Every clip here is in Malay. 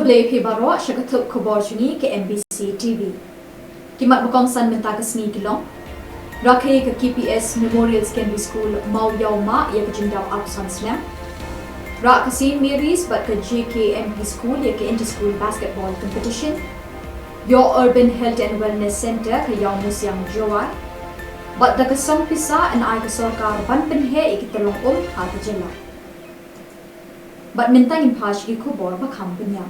Keblay Pibaro, Shakatuk Khubor Juni ke MBCTv. Kimat Bukong San Mentagasni Shillong. Rakhe ke KPS Memorial Secondary School Mau Yau Ma ya ke Jindau Arsan Slam. Rak ke St. Mary's but ke JKMP School ya ke Inter-School Basketball Competition. Your Urban Health and Wellness Center ke Yau Museum Jylla. But the Kasong Pisa and I ke Sorkar Ban Penhe ikitalong ha ke Jylla. But mintang impash ki Khubor bakam punya.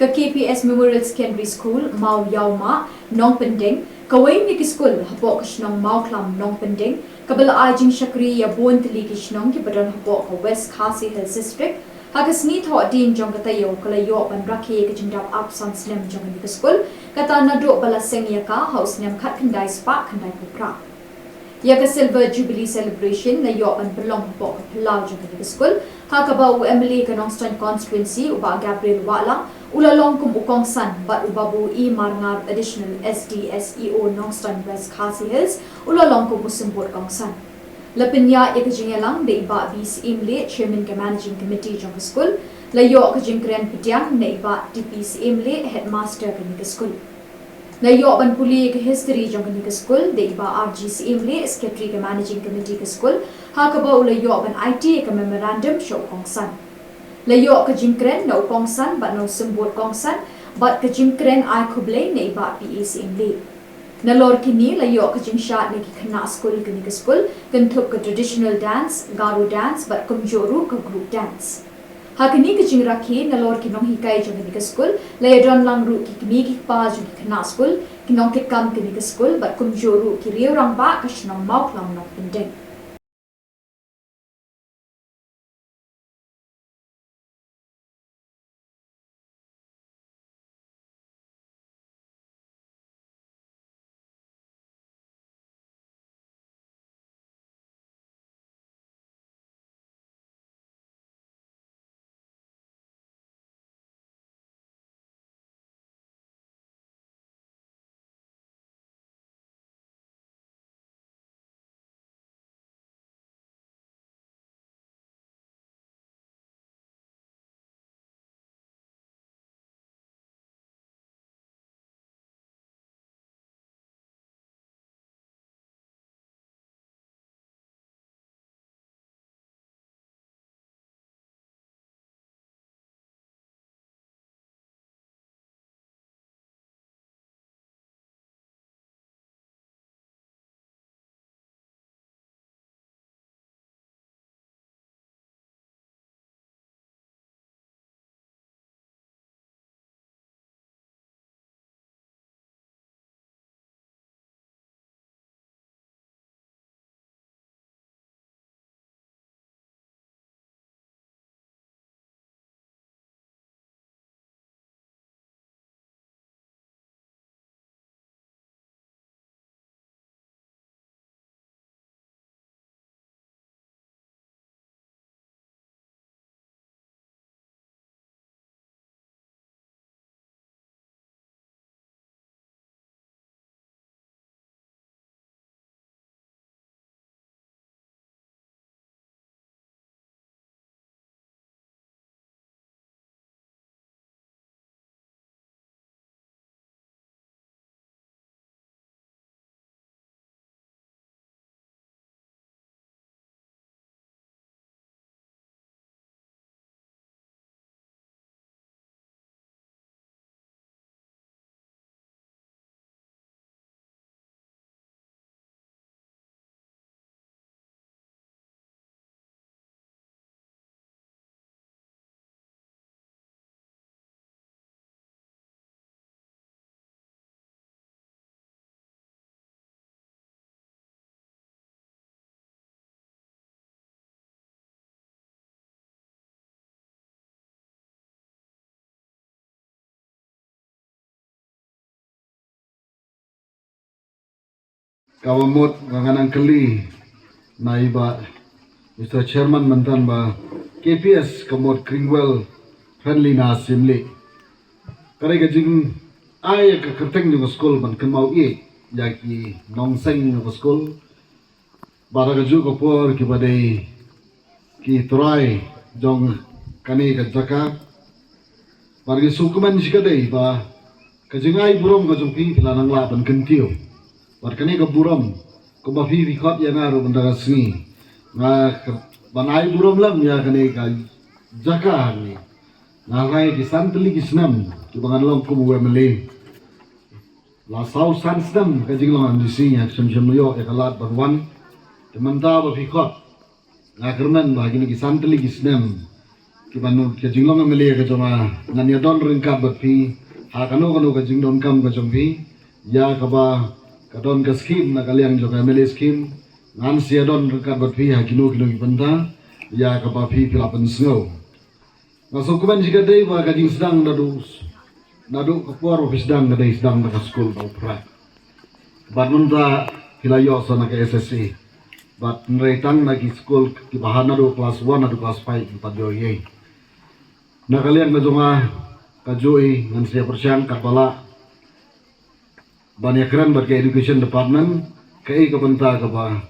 Ke KPS Memorial Secondary School Mau Yau Ma Nong Pending kawai ni ki school hapok kishnong Mau Klam Nong Pending kabila ajing shakri ya bon tili kishnong ki badan hapok ka West Khasi Hills District hakas ni tho din jong katayo kala yo ban rakhe ke jindap up san snem jong ni ki school kata na do bala seng ya ka house nem khat khandai spa khandai pupra ya ka silver jubilee celebration na yo ban belong hapok ka plau jong ni ki school hakaba u Emily ka Nongston constituency uba Gabriel Wala ulalong kum ukong san but ubabu I marngar additional SDSEO Nongston West Khasi Hills ulalong kum usimbot kong san lapinya ikajingelang de iba bis imle chairman ke managing committee jong school layo ka jingkren pityang na iba DPS imle headmaster ke school layo ban puli ke history jong ke school de iba RGC imle secretary ke managing committee ke school hakaba ulayo ban IT ke memorandum show kong san layo ka jingkren na upong san but no simbot kong san but ka jingkren ay kublay na iba PEC imli. Na lor kini layo ka jingshat na kikana school kini ka school kantup ka traditional dance, garo dance but kumjoru ka group dance. Hakini ka jingrakhi na lor kinong hikay jong kini ka school layo don lang ru kikini kikpa jong kikana school kinong kikam kini ka school but kumjoru ki riyo rang ba ka shinong mauklang nok pending. Kawamot nganganang kali na iba Mr. Chairman mantan ba KPS kamot Kringwell friendly na assembly kare ka jing ay ka kerteng ng school man kamau ye yaki nongseng ng school bara ka ju ko por ki badai ki try jong kani ka jaka Pargi sukuman sikadai ba kajingai burom ka jumpi pilanang laban kentiu. Barkani ka burom ko ba fi vikot ya ngaro benda sni. Nga banai burom lam ya kani ka jaka ni. Ngarai ki santli ki snam ki bangan long ko buwe mele. La sau san snam ka jinglong am disi ya sem yo ya kalat barwan. Temanta ba vikot. Ngakernan ba gini ki santli ki snam. Kibanu ke jinglong ameli ke joma ngania don ringkat berpi ha kanu ke jingdon kam ke jompi ya kaba kadon ke skim na kalian juga ameli skim ngan sia don ringkat berpi ha kinu benda ya kaba pi pilapan snow masuk kuban jika dei ba kajing sedang nadu Khubor sedang dei sedang ke school bau pra badmunta hilayo sana ke SSC bat nretang lagi school ki bahana do kelas 1 atau kelas 5 empat yo ye. Nah kalian ngejoma kajui ngan sia persiang kapala banyak keren berke education department kei kebenta kaba.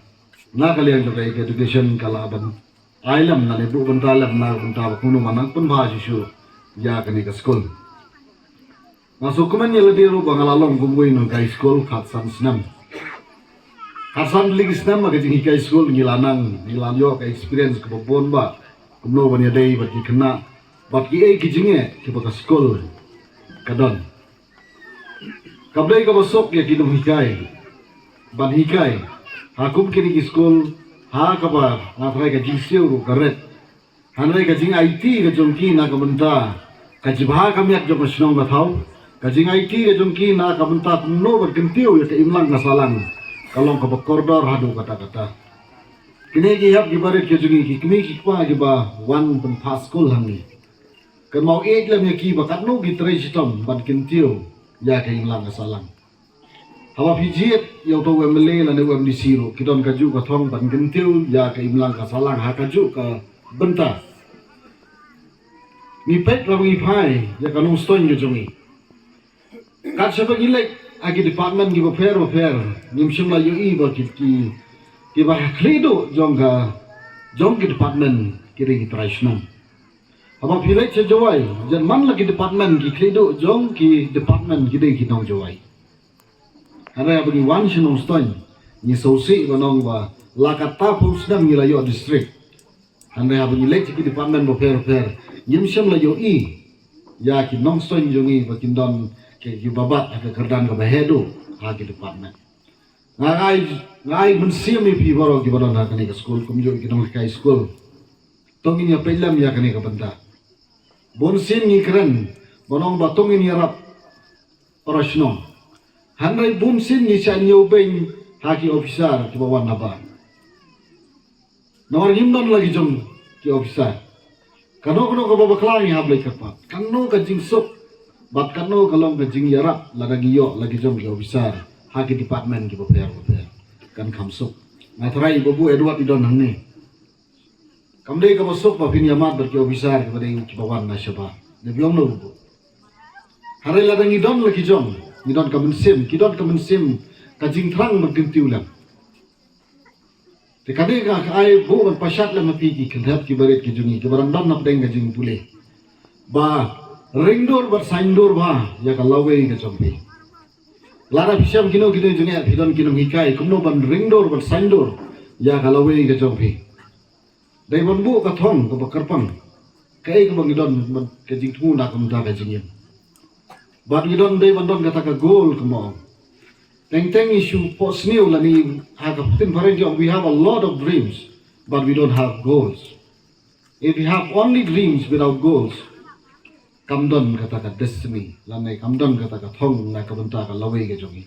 Nah kalian juga ke education kala ban ailam na lebu benta lam na benta kuno manang pun bahasisu ya kani ke school. Masuk kuman ya lediru bangalalong kumui nang kai school khatsan senam. Khatsan ligi senam aga jingi kai school ngilanang nilanyo ka experience kebon ba. Kumno bania dei bagi kena bat ki ai kijinge ki baka school kadon kablai ka basok ya kinum hikai ban hikai hakum kini ki school ha ka ba ngafrai ka jingsiu ru karet hanrai ka jing IT ka jongki na ka benta ka jibha ka miat jo masnong ba thau ka jing IT ka jongki na ka benta no ber kentiu ya ka imlang ngasalang kalong ka bakordor hadu kata-kata kini ki hab ki baret ki jungi ki kini ki kwa ki ba one pen pas school hamni kan mau lam ya ki bakat no gitrai sitom ban kentiu ya ka inglang kasalang hawa fijiet ya to wemele la ne MDC ro kidon kaju ka thong ban kentiu ya ka inglang kasalang ha kaju ka benta ni pet ra ngi phai ya ka no ston yo jongi kat sebe gilek agi department gi fair nim shimla yo I ba ki ba khlido jong ki department ki ri traishnom Haba pilai sejawai, jan man lagi department ki klido jong ki department ki dei ki nong jawai. Ada bagi wan shinong stoin, ni sosi banong ba lakata pusdam ni layo district. Ada bagi lek ki department bo fair, nyim sham layo I, ya ki nong stoin jongi ba kindon ke ki babat ka kerdan ka bahedo ha ki department. Ngai mensiam ni pi baro ki baron ha kani ka school kumjo ki nong kai school. Tongin ya pelam ya kani ka benda. Bonsin ni keren, bonong batong ini rap orasno. Handai bonsin ni chanyo beng haki officer ki bawan naba. Nawar himdan lagi jom ki officer. Kano ka babaklang hablay kapat. Kano ka jingsok, bat kano kalong ka jing yarap lagi yo lagi jom ki officer haki department ki baper. Kan kamsok. Ngatrai babu Edward idon hangni. Kamdei ka masuk pa pinyamat berki officer kepada ki bawan na syaba. Nebiom no bu. Hari ladang idon lagi jom, idon ka mensim ka jing trang berkentiu lam. Te kade ka ai bu ban pasat lam pi ki kendap ki baret ki jungi ki barang dam nap deng ka jing pule. Ba ringdor ber saindor ba ya ka lawe ka jompe. Lara pisyam kino jungi idon kino hikai kumno ban ringdor ber saindor ya ka lawe ka jompe. Dai bon bu ka thong ka bakarpang kai ka bang idon ka jing thu na kam da ka jing bat idon dai bon don ka ta ka goal ka mo teng issue post new la ni ha ka tin pare jo we have a lot of dreams but we don't have goals if we have only dreams without goals kam don ka ta ka destiny la nei kam don ka ta ka thong na ka banta ka lawe ka jongi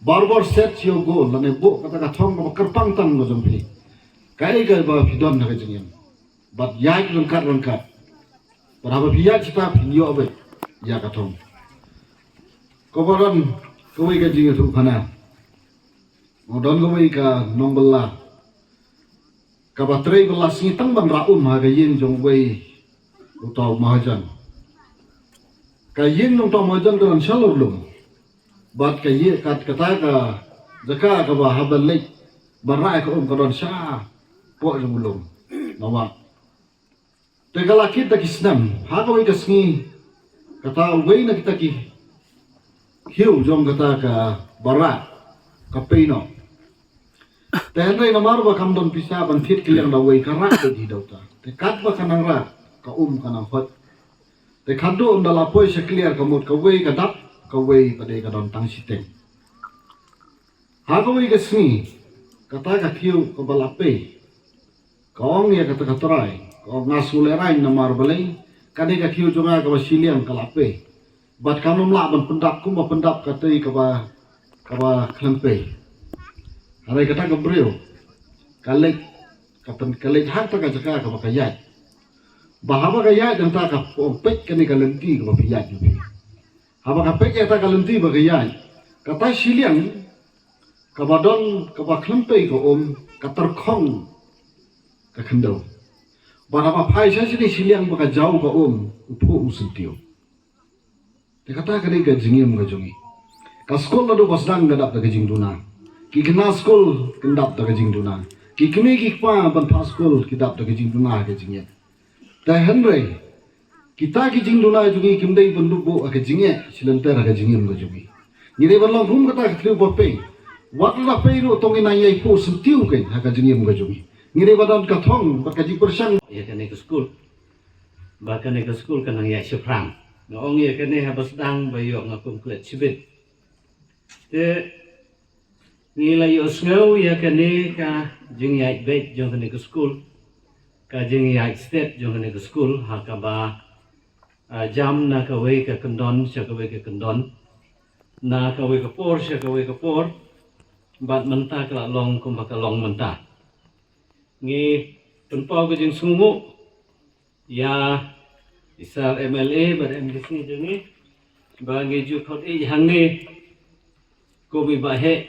bar set your goal la nei bu ka ta ka thong ka bakarpang tang no jompi kai ga ba pidon na kajingin bat ya rangkat berapa biar kita video abe ya katong kobaran kawai ka jinga tu kana modon kawai ka nombela ka batrai belas ni tang ban raum ha ga yin jong wei utau mahajan ka yin nong tau mahajan kan shalor lum bat ka ye kat kata ka jaka ka ba habal lek barai ka ka don sha po jong lum nawa te galakit ta kisnam ha ka wei ka sngi kata away na kita ki hiu jong kata ka barat ka peino tenre na marwa kam don pisa ban thit kilang da way ka rak di dauta te kat ba kanang ra ka kanang hot te khadu da la poi se clear ka mot ka way ka dap ka way pa de ka don tang siteng ha ka way ka sni kata ka hiu ka balape kong ya kata ka try ko ngasule rain na marbalai kade ka hiu jonga ka basiliang ka lape bat kanum la ban pendap kuma pendap katai ka ba klempe harai kata ka breu kalek kapan kalek hak ta ka jaka ka bakayat bahaba ka yat dan ta ka pet kani ka lenti ka bakayat ni haba ka pet ya ta ka lenti bakayat kata siliang ka badon ka ba klempe ka ka terkhong ka khendau bahaba phai sa sini siliang baka jauh ka upo usentio te kata ka ka jingim ka jongi ka skol la do basdang gadap ka jing duna ki kena skol kendap ka jing duna ki kene ki pa ban pa skol kidap ka jing duna ka jingye ta henre kita ki jing duna jongi kimdei bandu bo ka jingye silenter ka jingim ka jongi ni de ban long rum kata ka thriu bope wat la pe ro tongi na yai po sentiu ka ka jingim ka jongi ni de badan ka thong ba ka jing persang ya kene ke school bahkan ke school kanang ya syafrang ngong ya kene habas dang bayo ngakum klet sibit te nilai osngau ya kene ka jing ya bet jong kene ke school ka jing ya state jong kene ke school hakaba jam na ka we ka kendon sya ka we ka kendon na ka we ka por sya ka we ka por bat menta ka long kum ka long menta ngi penpau ke jing sungu ya isar MLA bar MBC jengi bagi ju khot hangne ko bi bahe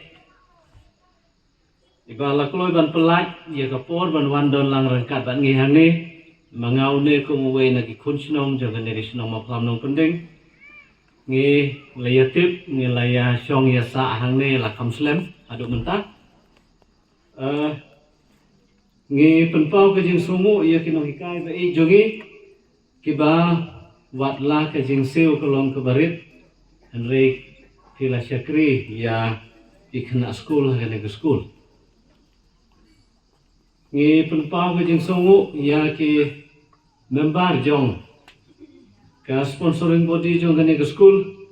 ibala kloi ban pelat ya ka por ban wan don lang rangkat ban ngi hangne mangau ne ko we na ki khun snom jong ne risnom ma plam nong pending ngi layatip ngi laya song ya sa hangne la kham slem adu mentak ngi penpau ke jing sungu ya kinong hikai ba jongi kiba watla ke jing seu kolong ke barit henry tila syakri ya ikna school hane ke school ngi penpau ke jing sungu ya ki member jong ka sponsoring body jong hane ke school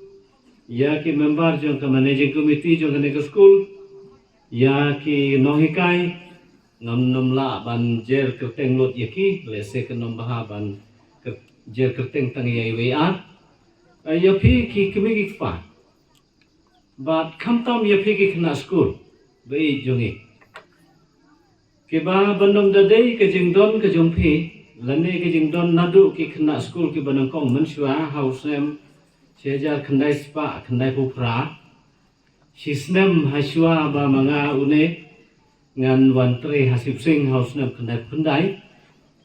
ya ki member jong ka managing committee jong hane ke school ya ki nohikai nom la ban jer kerteng lot yaki lese ke nom baha ban jer kerteng tang yai wa ya phi ki kemi ki pa bat kham tam ya phi ki khna school bei jongi ke ba bandom da dei ke jing don ke jong phi lane ke jing don nadu ki khna school ki banang kong mensua house name sejar khandai spa khandai pupra sisnem haswa ba manga une ngan wantre hasip sing house nam khandai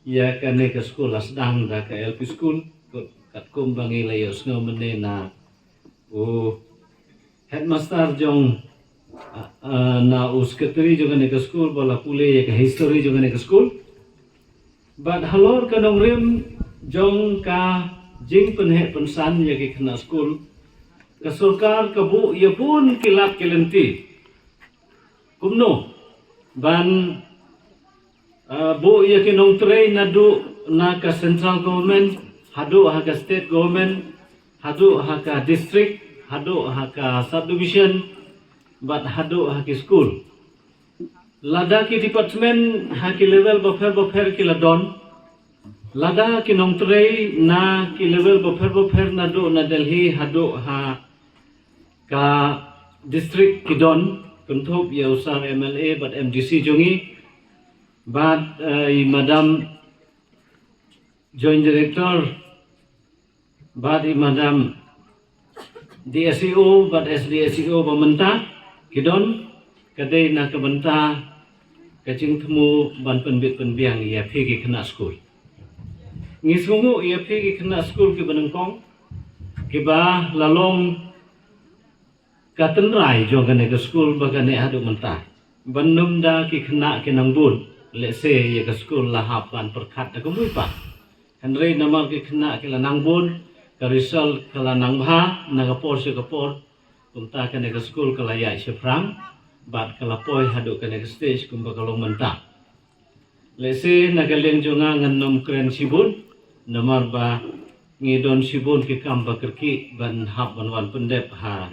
ya kane ke school asdang da ka LP school kat kum bangi layo snow mene na headmaster jong na secretary jong ne ke school bala pule ya ke history jong ne ke school but halor kanong rim jong ka jing penhe pensan ya ke khna school ka sarkar ka bu ya pun kilap kelenti kumno ban bo ya ke nong train nadu na ka central government hadu ha ka state government hadu ha ka district hadu ha ka subdivision but hadu ha ki school lada ki department ha ki level bofer ki ladon lada ki nong train na ki level bofer nadu na Delhi hadu ha ka district ki don kunthop ya usang MLA but MDC jongi but madam joint director but madam DSEO but SDSEO pementa kidon kadai na kabenta kacing temu ban penbit penbiang ya pegi kena school ngisungu ya pegi kena school ki banengkong kiba lalong katenrai jongane ke school bagane adu menta bandum da ki kena kenangbun let's say ya ke school lahapan perkat da kemui pa henry namar ki kena ki lanangbun Risaw kala nangha nagapor si kapor kumta kene ke school kala ya syafram bat kala poi hadu kene ke stage kumba kalong menta lese nagaleng jonga ngannom kren sibun nomor ba ngidon sibun ke kamba kerki ban hab ban wan pendep ha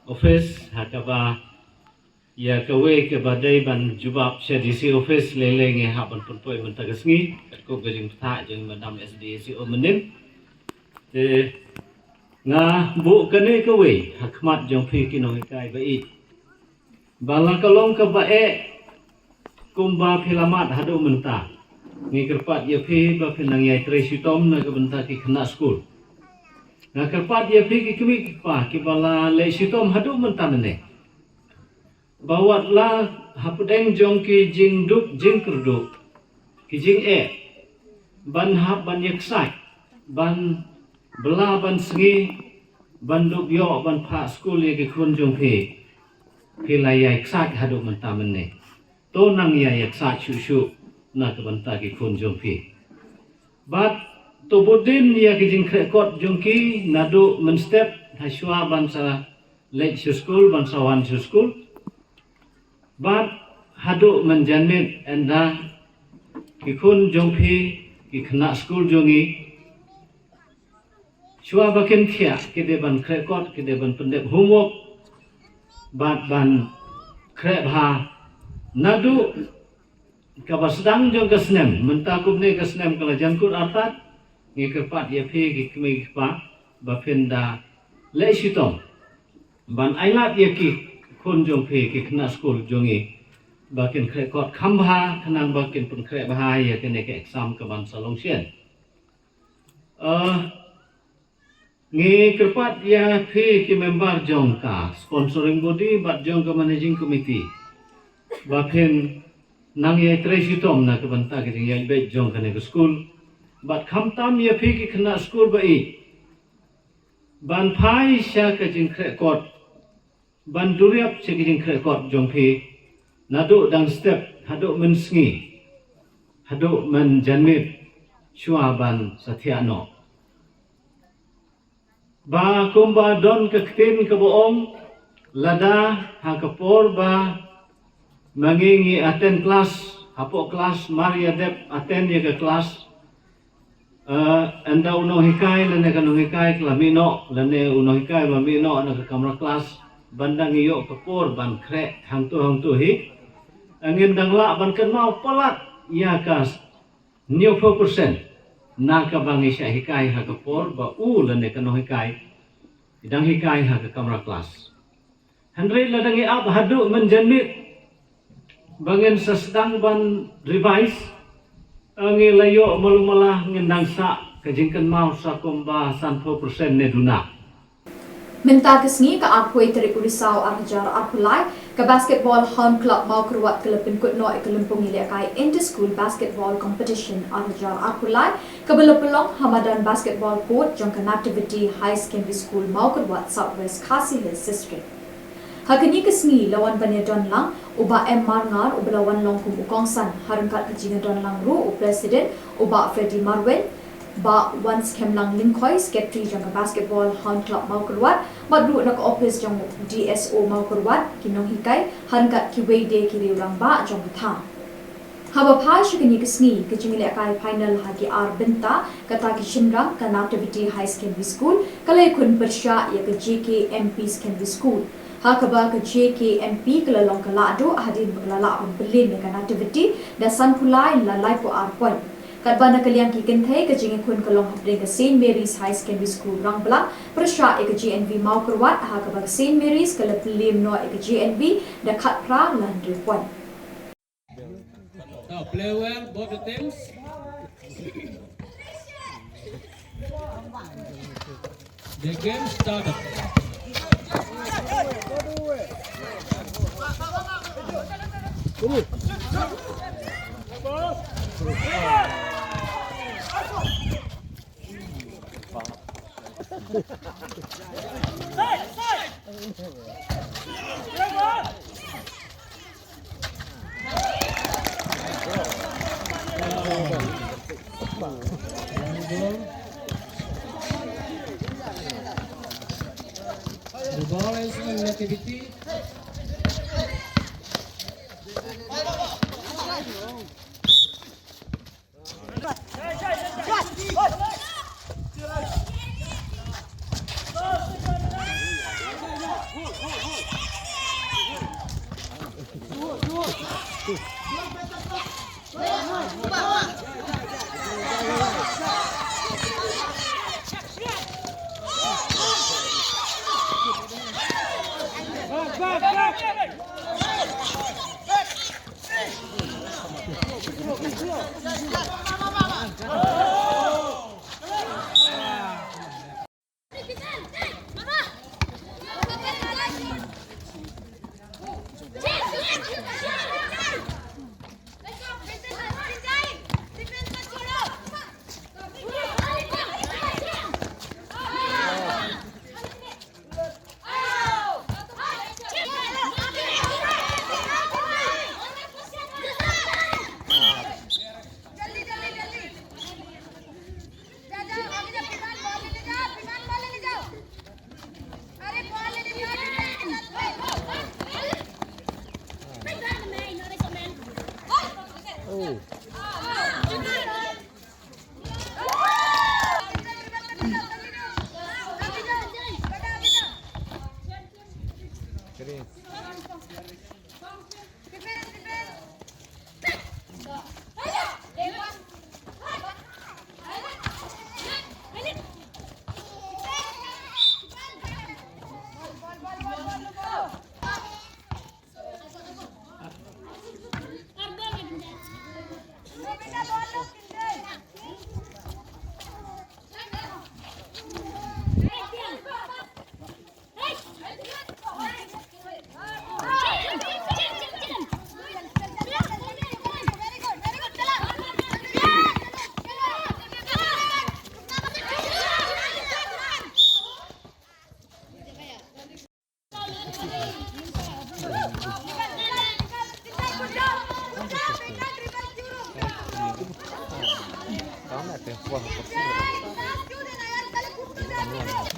office ha kaba ya kawe ke badai ban jubab CDC office leleng ha ban poi menta kesngi ko gajing tha jeng madam SDC o menin nga bu kene kawe hakmat jong phi kinoi kai bai bala kalong ka bae kumba philamat hadu menta ngi kerpat ye phi ba phinang yai tresitom na ka benta ki khna school nga kerpat ye phi ki kimi ki pa ki bala le sitom hadu menta ne bawat la hapudeng jong ki jing duk jing kerduk ki jing ban hap ban yeksai ban bela ban sengi banduk yo ban pha school ye ke khun jong phi la ya eksak hadu menta menne to nang ya eksak shu shu na ka banta ki khun jong phi bat to bodin ya ke jing krekot jong ki nadu men step thashwa ban sa late school ban sa wan school bat hadu men janit enda ki khun jong phi ki khna school jongi Shua bakin kia kede ban krekot kede ban pendep homework bat ban krep ha nadu kabasdang jong kasnem mentakub ne kasnem kala jankut atat ngi kerpat ye phi ki kmi pa bapenda le sitom ban ailat ye ki khun jong phi ki khna school jongi bakin krekot khambha khanang bakin pun krep ha ye kene ke exam ka ban salong sien ngi kerpat ya phi ki member jong ka sponsoring body bat jong ka managing committee baphen nang ye tresitom na ka banta ke jing ye be jong ka ne school bat khamtam ye phi ki khna school bai ban phai sha ka jing krekot ban duriap che ki jing krekot jong phi nadu dang step hadu men sngi hadu men janmit chua ban sathiano ba kumba don ke ktin ke boong lada ha kapor ba mangingi attend class hapo class maria dep attend ye ke class anda uno hikai lene kanu hikai klamino lene uno hikai ba mino ana ke kamera class bandang iyo kapor ban kre hang tu hi angin dang la ban kan mau palat ya kas new 4% NAKA bangi sya hikai ha kapor ba lene kanu hikai idang hikai ha ke kamera kelas handre ladangi ab hadu menjanit bangin sesdang ban revise angi layo malumalah ngendang sa kejingkan mau sa komba 100% ne duna Minta kesni ke apoi dari Risaw arjar apulai ke basketball home club mau keruat ke lepin kut noi ke lempung iliakai inter-school basketball competition arjar apulai ke belapelong Hamadan basketball court jong ke Nativity High Secondary School mau keruat Southwest Khasi Hills District. Hakini kesni lawan banya don lang uba M Marngar uba lawan long kum ukongsan harangkat kejingan don lang ru u president uba Freddie Marwen ba once kemlang lingkoi secretary jang basketball home club mau keruat badru nak office jang DSO mau keruat kinong hikai hankat kiwede kiri urang ba jang thang haba phai shikini kesni kejingile kai final hagi ar benta kata ki shimrang ka Nativity High Secondary School kalai kun persya ya ke JKMP Secondary School hakaba ke JKMP kelalong kalado hadin berlala belin ka Nativity dasan pulai lalai po ar point Kadbana kaliang kikin thay ke jingin kun kalong hapdeng ke St. Mary's High Secondary School rang belang persya ke GNV mau keruat ha ke St. Mary's ke leplim no ke GNV da khat pra landry point. Now play well both the teams. The game started. team activity.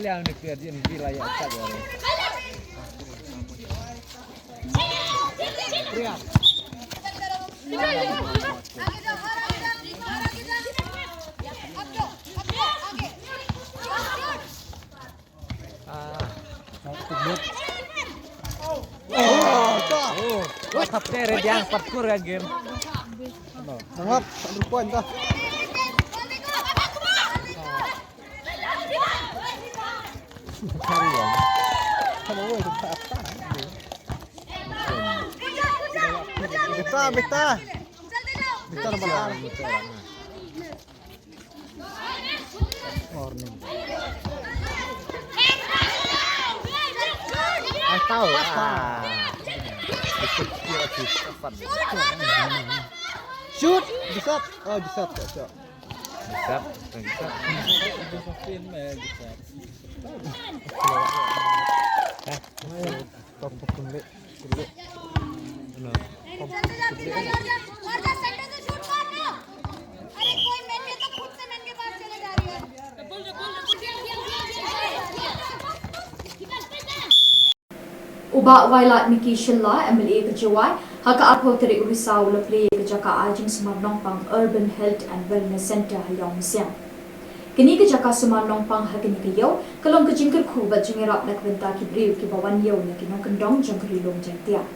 Yang dekat di wilayah Khubor. Tapi yang parkour ya game. Sangat 1 poin dah. Beta nomor 6. Morning. Tahu. Shoot, bisa. Oh, bisa. Bisa. Ubah wailat Miki Shillong MLA Kejawai haka arpo terik Risaw le play kejaka ajing semar nongpang Urban Health and Wellness Center hayong siang. Kini kejaka semar nongpang hakini kayau kalong kejingker khubat jengirap nak benta kibriu ki bawan yau nak kinong kendong jang kerilong jang tia.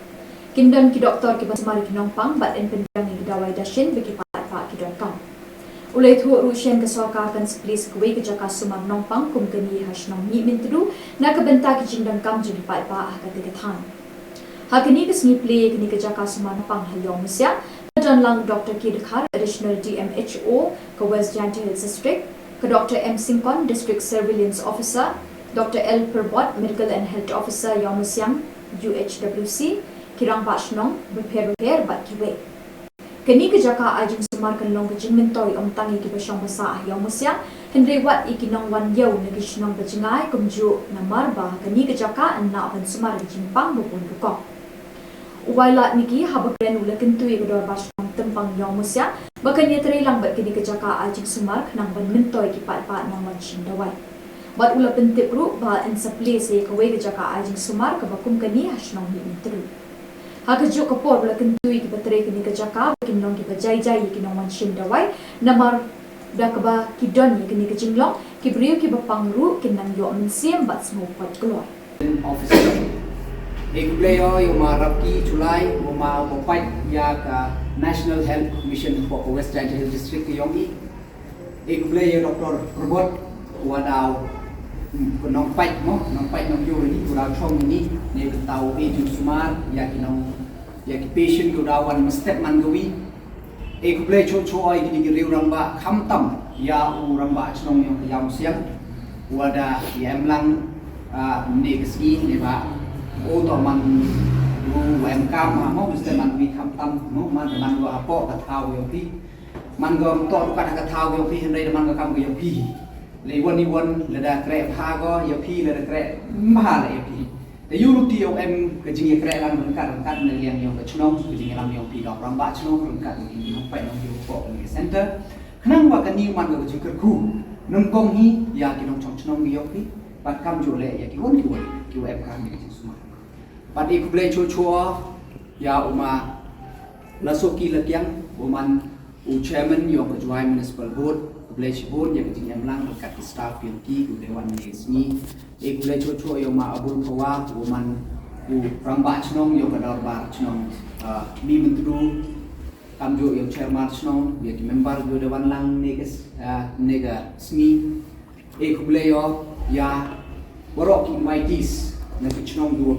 Kindan ki doktor ki basmari kinongpang bat en pendang ni dawai dashin beki pak ki dongkang. Ulai thu rushen kesoka kan splis kuwe kejaka semar nongpang kum keni hasnong ni mintru nak benta ki jingdang kam jeng pak haka kegethan. Hakini kesni play kini kejaka semar nongpang hayong mesya dan lang Dr. Kidkhar additional DMHO ke West Janti Health District ke Dr. M. Singkon, District Surveillance Officer, Dr. L. Perbot, Medical and Health Officer Yang Musyang, UHWC, Kirang Pashnong, Repair Bat Kiwe. Kini kejaka ajing semar kenlong kejing mentoi tangi ki basyong basa Yang Musyang, henrewat ikinong wan yaw na kishnong bajingay kumju na marba kini kejaka na apan semar kejing pang bupun bukong. Wailat Miki habagren ula kentui kedor Pashnong tempang Yang Musyang, bahkan ia terilang bat kini kejaka ajing semar kenang ban mentoi ki pat-pat nang wan shing dawai. bat ula pentip ru ba insapli se kawe ke jaka ajing sumar ke bakum kani hasnong hi mitru ha ke jo kapor ula kentui ke batre ke ni ke jaka kinong ke jai jai kinong man shin dawai namar da ke ba kidon ke ni ke jinglong ke brio ke bapang ru kinang yo mensiem bat smo pat keluar officer ek player yung marap ki July uma Peit ya ka National Health Mission for West Jylla District yung ek player Dr. Khubor wadau nong Peit nong Peit nong yo ni wadau chong ni ne tau e ju sumar ya ki patient ko dawan step man gawi ek player cho oi ni ki riu ramba kham tam ya u ramba chnong yung yam siang wada yam lang ne ski ne ba o to man em cam mà mốt sẽ man vi kham tam mốt man go apo ka thao yo pi man go to ka thao yo pi hen đây man go kam go yo pi le won ni won le da kre pha go yo pi le da kre ma le yo pi te yu lu ti yo em ke jing kre lan man ka ne liang yo ka chnom ke jing lam yo pi dok ram ba chnom ram ka ni no pa no yo ko le center khnang wa ka ni man go ju ku nong kong hi ya ki nong chong chnom yo pi pat kam jo le ya ki won ki em ka ni ki suma pat ik ble chua ya uma lasoki la tiang uman u chairman yo ka join municipal board ble chibon ya ki em lang ka staff yang ki u dewan ni sni ik ble chua yo ma abul kawa uman u ramba chnong yo ka dor bar chnong mi mentru kam jo yo chairman chnong ya ki member yo dewan lang nega sni ik ble yo ya borok ki maitis na kichnong dua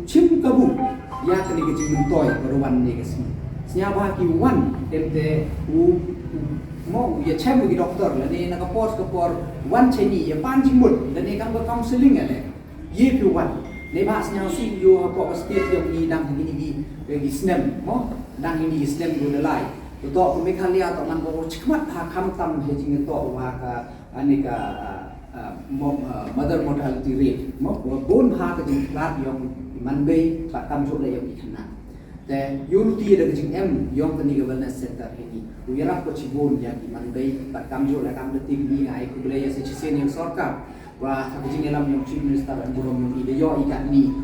chim kabu ya kani ke jing toy perwan ni ke sini nya ba ki wan temte u mo ya chem ki doktor la ni na ka por wan cheni ya pan jing mut la ni kam ka counseling ale ye pi wan ne ba nya si yo ha ko state yo ni dang ni gi snem mo dang ni snem go la lai to ko Meghalaya to man ko chikmat ha kham tam he jing to wa ka anika mother mortality rate mo bon ha ka jing flat yong man be pa kam so le yong ikana แต่ยูรุตีเด็กจริงยอมกันนี่กับ wellness center ini uyarap ko cibon yang di manday pat kamjo la kam detik ni ai ku bele se chisen yang sorka wa ka jing elam yang chief minister and burom yang ide yo ikat ni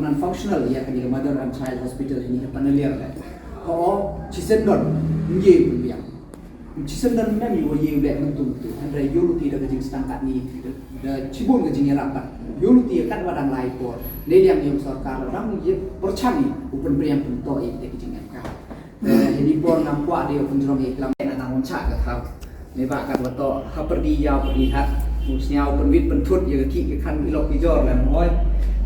non functional ya kan di mother and child hospital ini panelier la ko chisen don nge biang chisen don mem yo ye le mentum tu andre yuruti dak jing stangkat ni da cibon ga jing rapat yuruti kan wadang lai por ne yang sarkar dang ye perchani upun priam punto e te jing ka ini por nampak dia penjrom iklam anak oncak ka thau ne ba ka wato ha perdi yaw perdi hat musnya upun wit pentut ye ki ke kan ilok ki jor la moi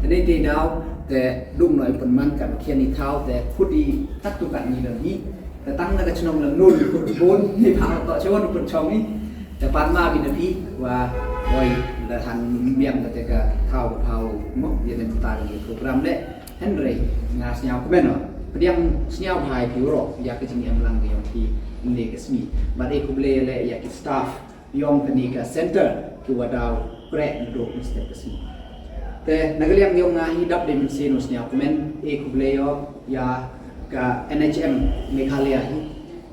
ne te daw te dum noi pun man kan khian ni thau te khudi tat tu kan ni le ni te tang na ka chnong la nun ku bon ni ba to chon upun chong ni te pan ma bin na pi wa oi la than miam ka te ka thau thau mo ye ne ta ni program le henry ngas nyau ko men Pediam senyap hai puro ya kecing yang lang yang ki ni kesmi. Bade ku bele le ya ki staff yang kini ka center ki wadau krek ndok mesti kesmi. Te nagaliam yang ngahi dap de mesin senyap komen ku bele yo ya ka NHM Meghalaya hi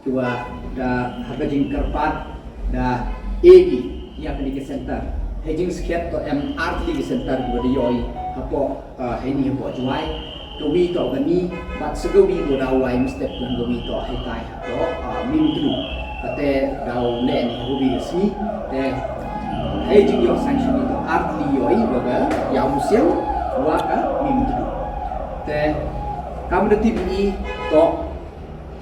ki wa da harga jing karpat da AD ya kini ka center. Hejing sket to MRT center ki wadi yoi hapo heni hapo juai Gawi to gani bat segawi go dawai mesti pun gawi to hai tai to min tu kate daw le ni hobi resmi te hai jing yo sanction to artli yo i baga ya musel wa ka min tu te kam de tv to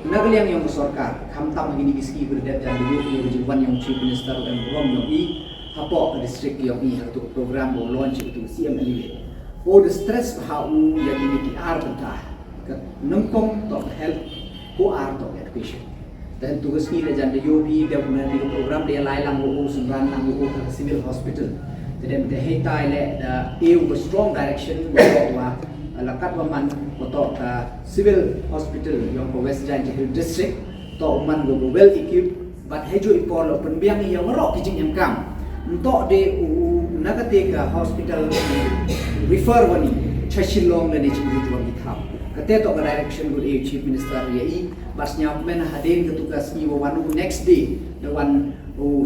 nagaliang yang sarkar kam tam gini giski berdat dan yo yo jiwan yang chief minister dan rom yo i hapo ke district yo i hatu program bo launch itu CM elevate o the stress how yang ini di arta ke nengkong to help ko arto education dan tugas ni lejan de yobi dia punya di program dia lailang o semban lang o civil hospital dan de hetai le da eu strong direction wa lakat waman to civil hospital yang ko West Jylla district to man go well equipped but hejo ipol open biang yang merok kijing yang kam untuk de nakate ka hospital refer wani Shillong le ni chimbi tuan kita kate to direction good chief minister ya i basnya men haden ketugas ni wanu next day the one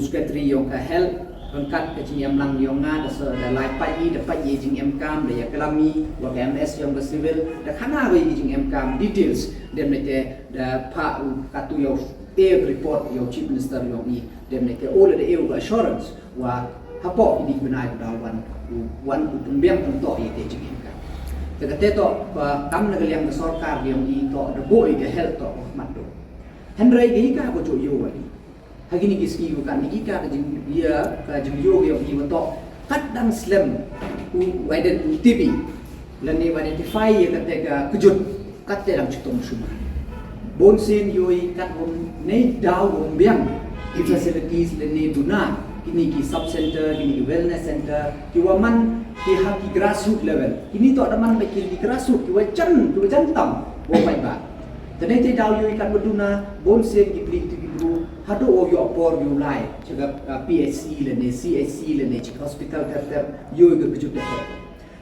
secretary yang ka help angkat ke jing lang yang nga da lai pai i da pai jing kam da ya kelami wa ms yang civil da khana we jing kam details dem nete da pa katu yo report yo chief minister yang i dem nete all the assurance wa hapo ini benai dawan wan pembiang untuk ia jing ka tegate to kam nagaliang na sarkar yang i to the boy ke health to mando henry gi ka ko yo wali hagini giski ko kan gi ka jing ia ka jing yo yang i to kat dan slam widen tv lani identify ya kate ka kujut kate dang chutong suma bon sin yoi kat bon nei daw biang facilities lani duna kini ki sub center, kini ki wellness center, ki waman ki haki grassroots level. Kini tu ada man baik ki grassroots, ki wajan tam, wamai ba. Tenete daw yo ikan beduna, bonsen ki plik ki bru, hado o yo por yo lai, cakap PHC le ne, CHC le ne, cik hospital ter yo ke kejut deh.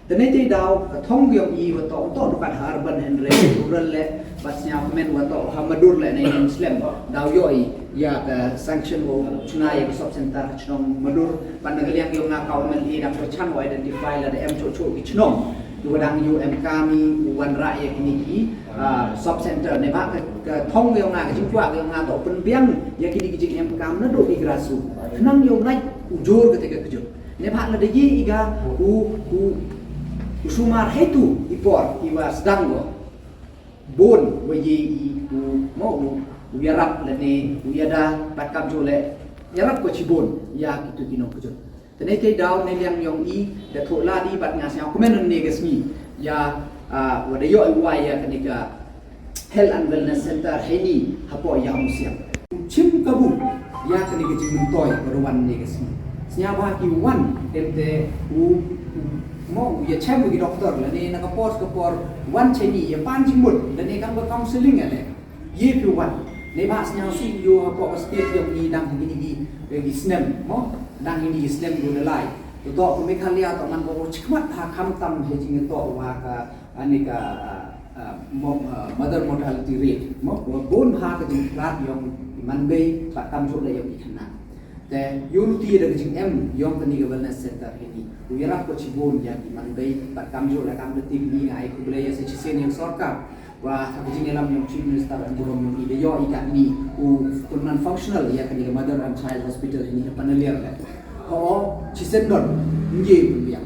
Tenete daw thong yo i wato to dekat urban and rural le, pasnya men wato hamadur le ne Muslim daw yo i ya ke sanction o chuna ya sub center chnong madur panagaliang yo nga ka men i dak perchan o identify la de em cho ki chnong yo dang yo em kami wan ra ya kini ki sub center ne ba ke thong yo nga ke jingwa yo nga to pen biang ya kini ki em kam na do di grasu nang yo nai ujur ketika kejut ne ba la de yi iga usumar hetu ipor iwa sedang bon we yi mo uyarap lani uyada bakam jole yarap ko cibon ya kitu kino kujut tenete daw ne liang yong i da thola di bat ngas yang komen ne gesmi ya wada yo iwai ya kanika health and wellness center heni hapo ya musiam chim kabum ya kanika jimun toy berwan ne gesmi nya ba ki wan temte mo ya chem ki doktor lani na kapor wan cheni ya pan jimut lani kang ba counseling ale ye pi wan ne ba snya si yo hapo state yang ni dang gini gi snem mo dang ini snem go lai to ko Meghalaya to man ko chikmat ha kham tam he jing to wa ka anika mother mortality rate mo bon ha ka jing rat yong manbe pa kam jo le yong ikhna te unity de jing em yong kani governance center hini uyara ko chi bon ya ki manbe pa kam jo la kam de tim ni ai ku ble ya se chi sen yang sarkar wa ka jing elam yong chief minister an borom yong ide yo ikat ni u non functional ya kani mother and child hospital hini panalier le ko chi sen don ngi bu ya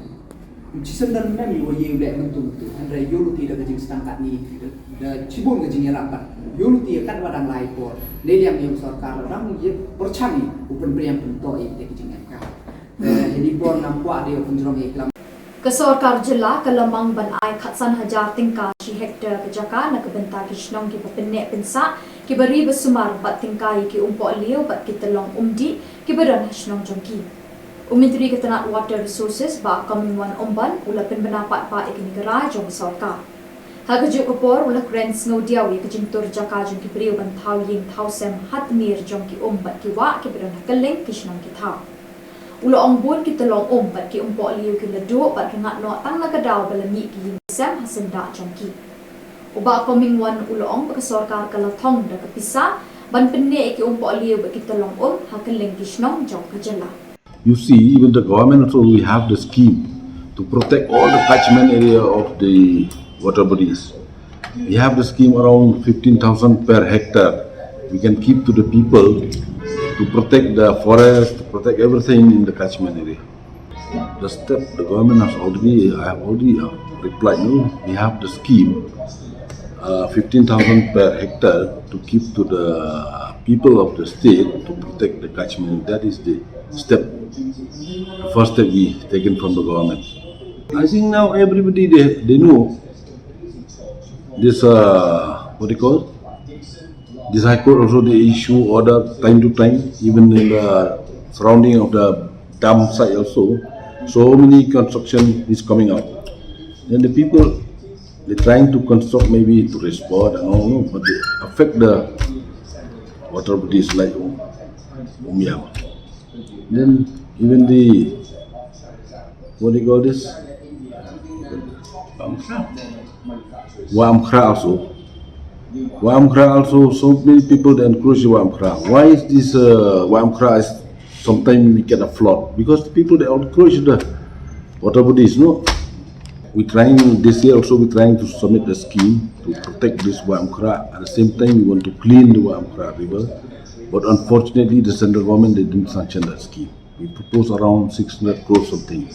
Cisen dan memi wo ye lek mentu andre yuluti da jing stangkat ni da cibun ke jing rapat yuluti kan wadang lai por ne diam yang sarkar dang ye percani upun priam pento e de jing ka jadi por nampak dia penjrong iklam Kesorkar Jylla kelemang ban ai khatsan hajar tingka shi hektar kejaka nak benta ki Shillong ki penek pensa ki beri besumar bat tingkai ki umpo liu bat ki telong umdi ki beran Shillong jongki Menteri Ketenat Water Resources ba Commonwealth Omban ula pendapat pa ikini gerai jong sarkar. Hagajuk Khubor ula grand snow diawi kejintur jaka jong ki beriu ban thau ying thau sem hatmir jong ki ombat ki wa ki beran keleng ki Shillong ki thau. Ula ongbun ki telong ombat ki umpo liu ki ledu bat rengat no tang la kadau balami ki ying sem hasenda jong ki. Uba Commonwealth ula ong ba sarkar kalathong da kapisa ban penne ki umpo liu ba ki telong ha keleng ki Shillong jong ka Jylla. You see, even the government also we have the scheme to protect all the catchment area of the water bodies. We have the scheme around 15,000 per hectare. We can keep to the people to protect the forest, to protect everything in the catchment area. The step the government has already, I have already replied, no, we have the scheme 15,000 per hectare to keep to the people of the state to protect the catchment. That is the step, the first step we taken from the government. I think now everybody they know this what they call this High Court also they issue order time to time, even in the surrounding of the dam site also. So many construction is coming out. Then the people they trying to construct maybe to respond and all, but they affect the water bodies like Umyam. Then even the what do you call this? Wamkra also. Wamkra also, so many people that encroach Wamkra. Why is this Wamkra is sometimes we get a flood? Because the people that encroach the water bodies, no? We trying this year also. We trying to submit a scheme to protect this Wamkra. At the same time, we want to clean the Wamkra river. But unfortunately, the central government they didn't sanction that scheme. We proposed around 600 crores something.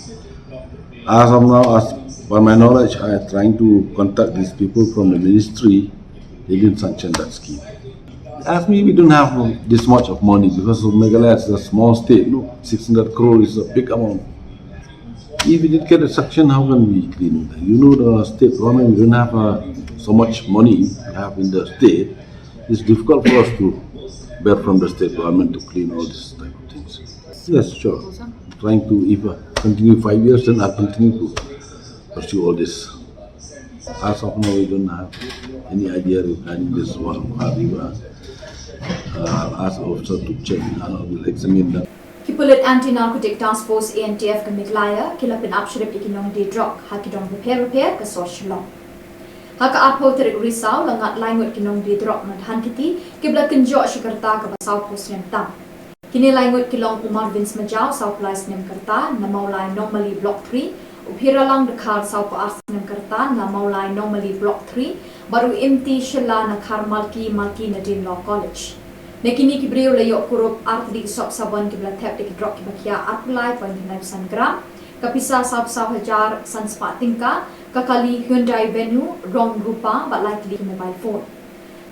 As of now, as by my knowledge, I am trying to contact these people from the ministry. They didn't sanction that scheme. As me, we don't have this much of money because Meghalaya is a small state. No, 600 crores is a big amount. If we did get a sanction, how can we clean it? You know, the state government, we don't have so much money we have in the state. It's difficult for us to bear from the state government to clean all this type of things. Yes, sure. Trying to, if I continue 5 years, then I'll continue to pursue all this. As of now, we don't have any idea regarding this one. I'll ask officer to check and I will examine that. Kipulit Anti-Narcotic Task Force ANTF ke Meghalaya kilapin apshrip ikinong di drug hakidong repair ke Shillong. Haka apo terik Risaw langat laingut kinong di drug madhan kiti kiblat kenjok Jakarta ke Basau Post Nemtam. Kini laingut kilong Umar Vince Majau South Place Nemkarta na maulai normally block 3 upiralang dekhar South Ars Nemkarta na maulai normally block 3 baru MT Shilla na khar Malki Nadine Law College. Nekini kibriu layok kurup art di sop sabon kiblat tap di drop kibakia art live 0.9% gram kapisa sab hajar sanspa tingka kakali Hyundai Venue rong rupa but likely mobile phone.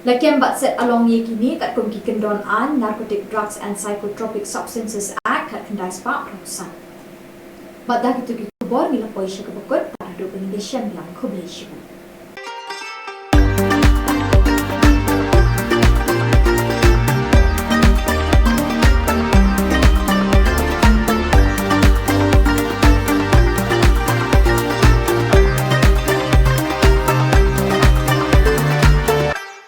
Lakem bat set along ye kini kat kum ki kendon an Narcotic Drugs and Psychotropic Substances Act kat kendai spa perusahaan. Bat dah gitu ki Khubor bila poisha kebukut para do pengendesian bilang Khubor.